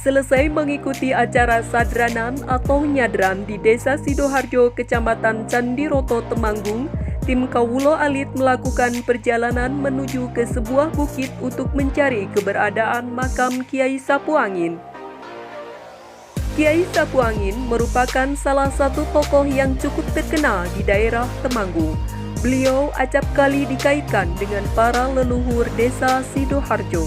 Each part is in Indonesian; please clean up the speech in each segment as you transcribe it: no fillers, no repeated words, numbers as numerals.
Selesai mengikuti acara sadranan atau nyadran di Desa Sidoharjo, Kecamatan Candiroto, Temanggung, tim Kawulo Alit melakukan perjalanan menuju ke sebuah bukit untuk mencari keberadaan makam Kiai Sapuangin. Kiai Sapuangin merupakan salah satu tokoh yang cukup terkenal di daerah Temanggung. Beliau acap kali dikaitkan dengan para leluhur Desa Sidoharjo.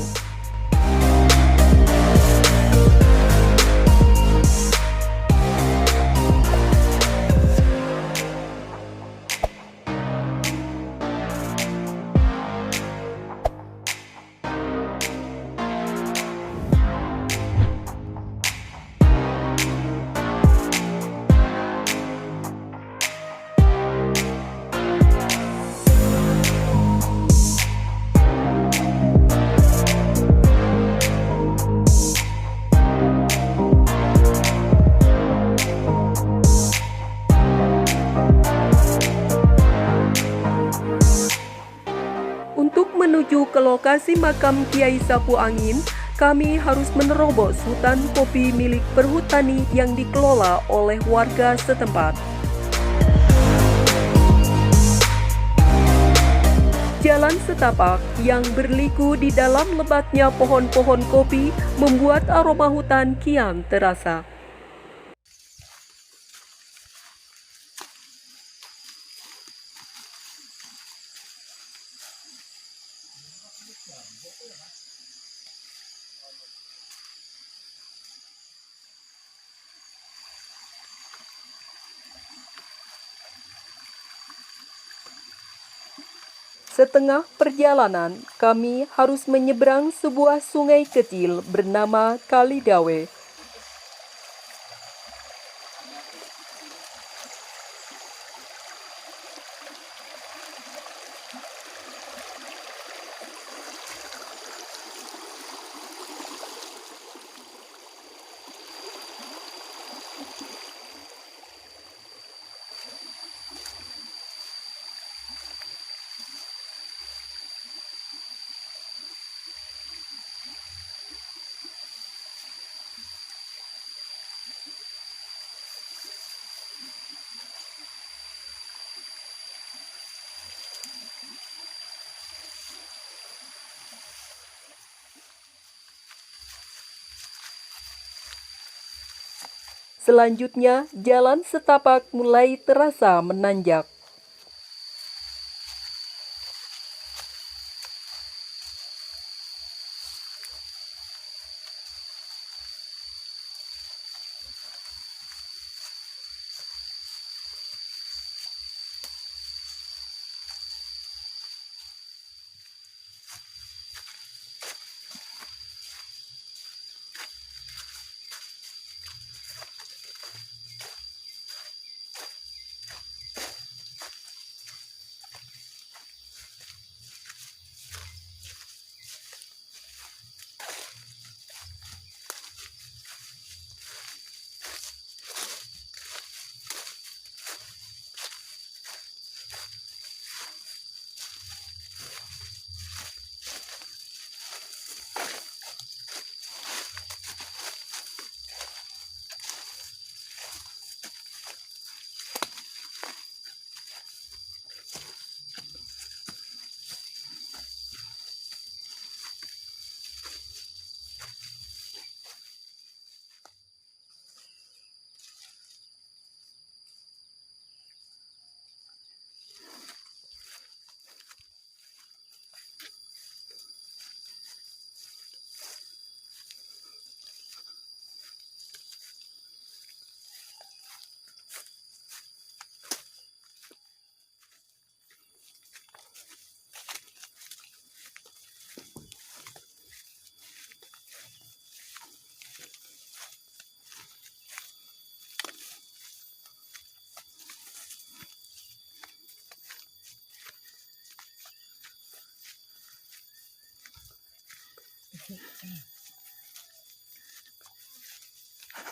Untuk menuju ke lokasi makam Kiai Sapuangin, kami harus menerobos hutan kopi milik perhutani yang dikelola oleh warga setempat. Jalan setapak yang berliku di dalam lebatnya pohon-pohon kopi membuat aroma hutan kian terasa. Setengah perjalanan, kami harus menyeberang sebuah sungai kecil bernama Kalidawe. Selanjutnya, jalan setapak mulai terasa menanjak.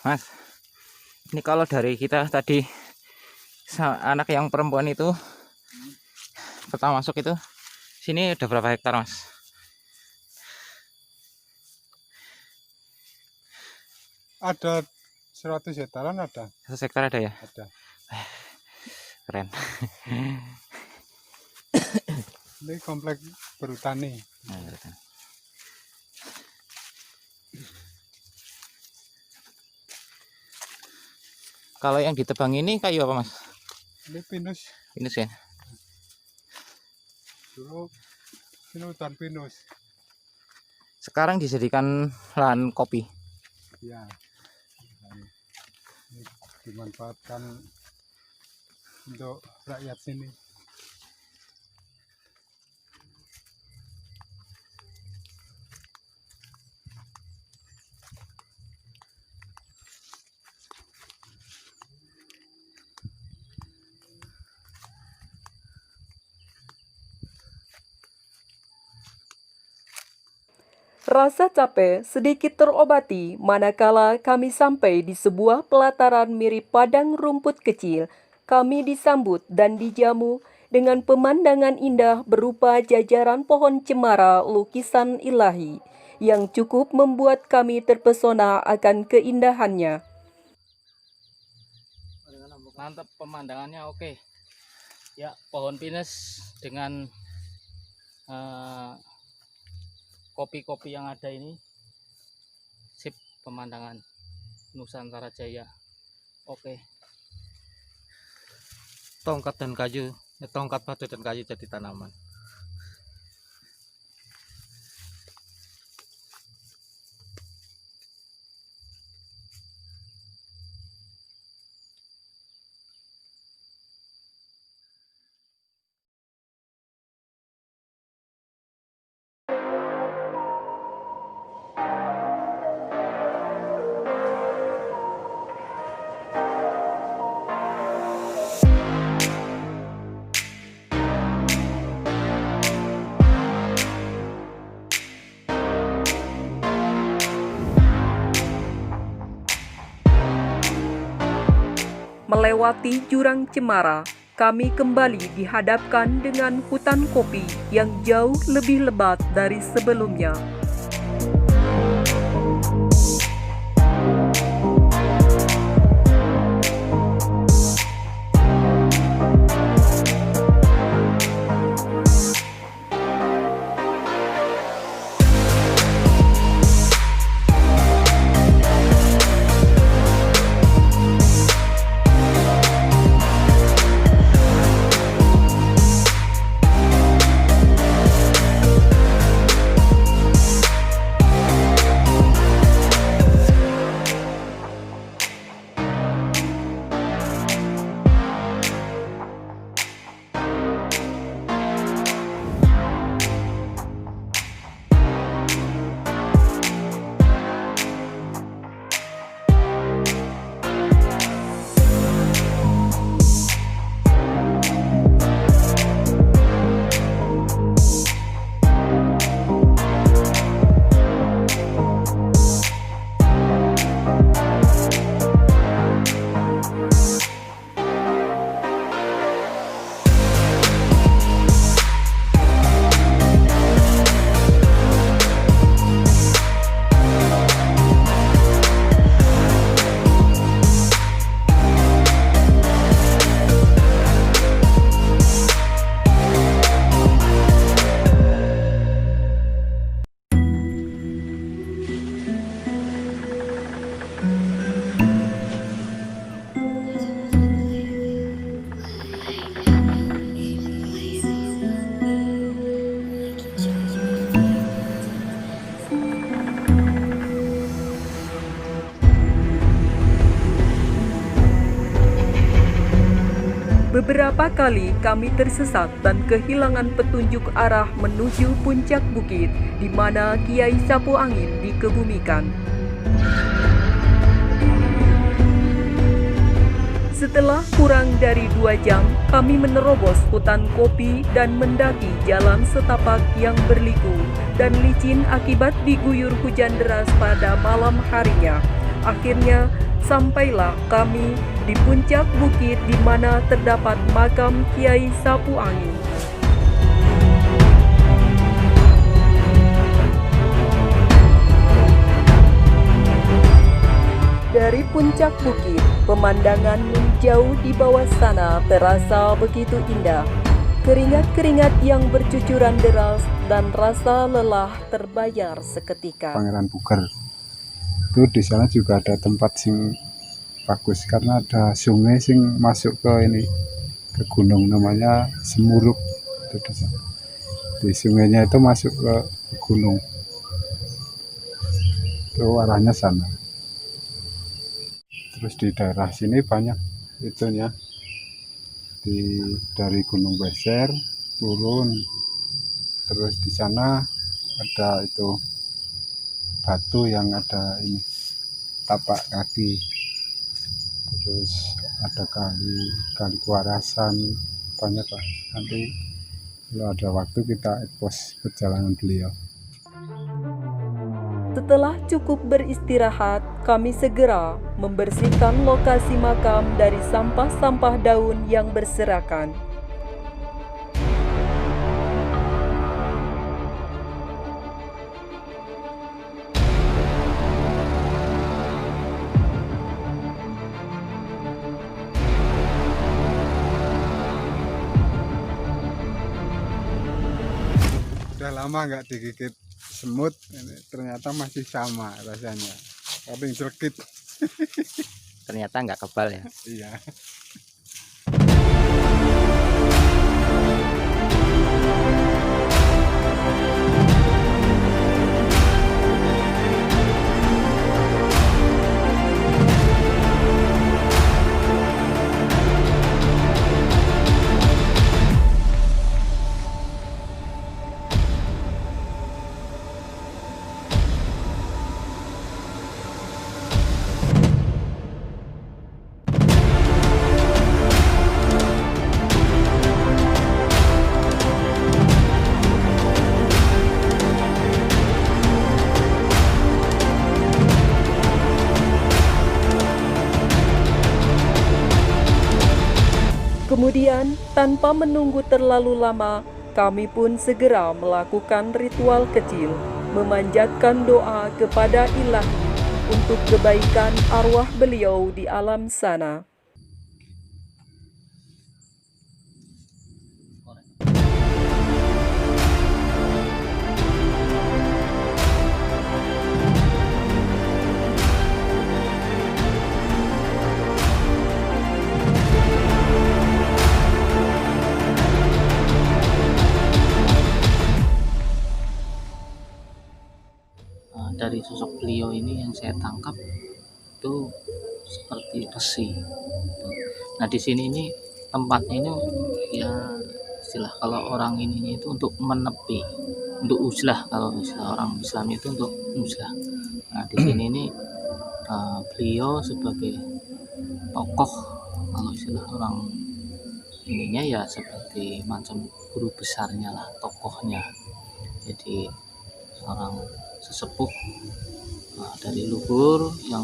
Mas, ini kalau dari kita tadi anak yang perempuan itu pertama masuk itu sini udah berapa hektar, Mas? Ada 100 hektaran ada. 100 hektar ada ya? Ada. Keren. Ini komplek berhutani. Kalau yang ditebang ini kayu apa, Mas? Ini pinus. Pinus ya? Dulu ini hutan pinus. Sekarang dijadikan lahan kopi. Ya. Ini dimanfaatkan untuk rakyat sini. Rasa capek sedikit terobati manakala kami sampai di sebuah pelataran mirip padang rumput kecil. Kami disambut dan dijamu dengan pemandangan indah berupa jajaran pohon cemara lukisan ilahi yang cukup membuat kami terpesona akan keindahannya. Mantap, pemandangannya oke. Ya, pohon pinus dengan kopi-kopi yang ada ini, sip. Pemandangan Nusantara Jaya, oke. Tongkat dan kayu, tongkat batu dan kayu jadi tanaman. Melewati jurang cemara, kami kembali dihadapkan dengan hutan kopi yang jauh lebih lebat dari sebelumnya. Beberapa kali kami tersesat dan kehilangan petunjuk arah menuju puncak bukit di mana Kiai Sapu Angin dikebumikan. Setelah kurang dari 2 jam, kami menerobos hutan kopi dan mendaki jalan setapak yang berliku dan licin akibat diguyur hujan deras pada malam harinya. Akhirnya, sampailah kami di puncak bukit di mana terdapat makam Kiai Sapu Angin. Dari puncak bukit, pemandangan menjauh di bawah sana terasa begitu indah. Keringat-keringat yang bercucuran deras dan rasa lelah terbayar seketika. Pangeran Puger. Itu di sana juga ada tempat sing bagus karena ada sungai sing masuk ke ini, ke gunung, namanya Semuruk. Itu di sana. Di sungainya itu masuk ke gunung. Itu arahnya sana. Terus di daerah sini banyak itunya, dari Gunung Beser turun, terus di sana ada itu batu yang ada ini tapak kaki, terus ada kali Kuarasan, banyak lah. Nanti kalau ada waktu kita ekspos perjalanan beliau. Setelah cukup beristirahat, kami segera membersihkan lokasi makam dari sampah-sampah daun yang berserakan. Udah lama nggak digigit semut, ternyata masih sama rasanya, tapi jelekit. Ternyata nggak kebal ya. Iya. Kemudian, tanpa menunggu terlalu lama, kami pun segera melakukan ritual kecil, memanjatkan doa kepada Ilahi untuk kebaikan arwah beliau di alam sana. Dari sosok beliau ini yang saya tangkap itu seperti resi. Nah di sini ini tempatnya ini ya istilah kalau orang ini itu untuk menepi, untuk uzlah, kalau istilah orang Islam itu untuk uzlah. Nah di sini ini beliau sebagai tokoh, kalau istilah orang ininya ya seperti macam guru besarnya lah, tokohnya. Jadi seorang sesepuh dari luhur yang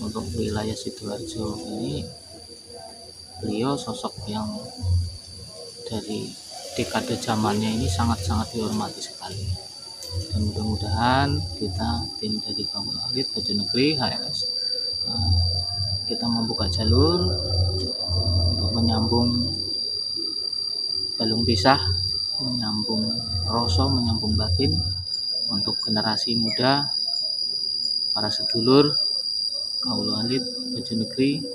untuk wilayah Sidoarjo ini, beliau sosok yang dari dekade zamannya ini sangat-sangat dihormati sekali. Dan mudah-mudahan kita tim dari Kawula Alit Bojonegri HRS kita membuka jalur untuk menyambung balung pisah, menyambung rasa, menyambung batin untuk generasi muda, para sedulur Kawula Alit Bojonegri.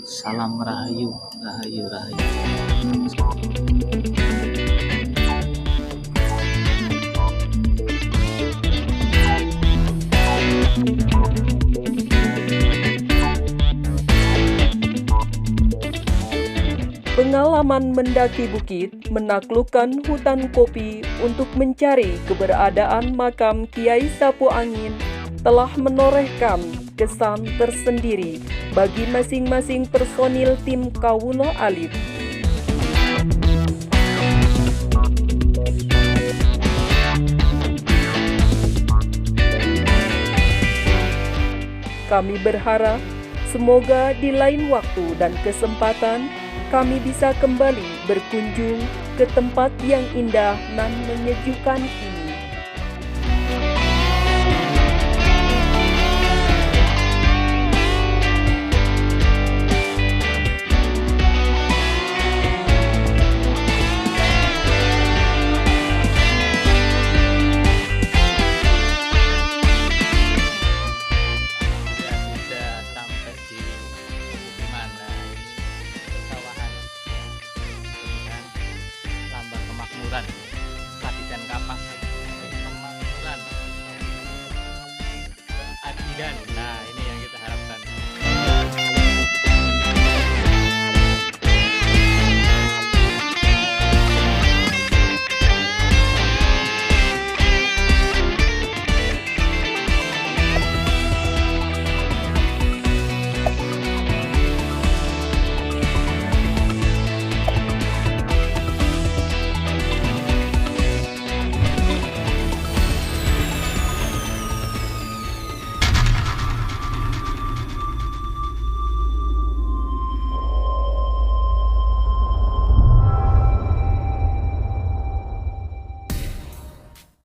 Salam rahayu, rahayu, rahayu. Pengalaman mendaki bukit, menaklukkan hutan kopi untuk mencari keberadaan makam Kiai Sapu Angin telah menorehkan kesan tersendiri bagi masing-masing personil tim Kawula Alit. Kami berharap semoga di lain waktu dan kesempatan kami bisa kembali berkunjung ke tempat yang indah dan menyejukkan ini. kan.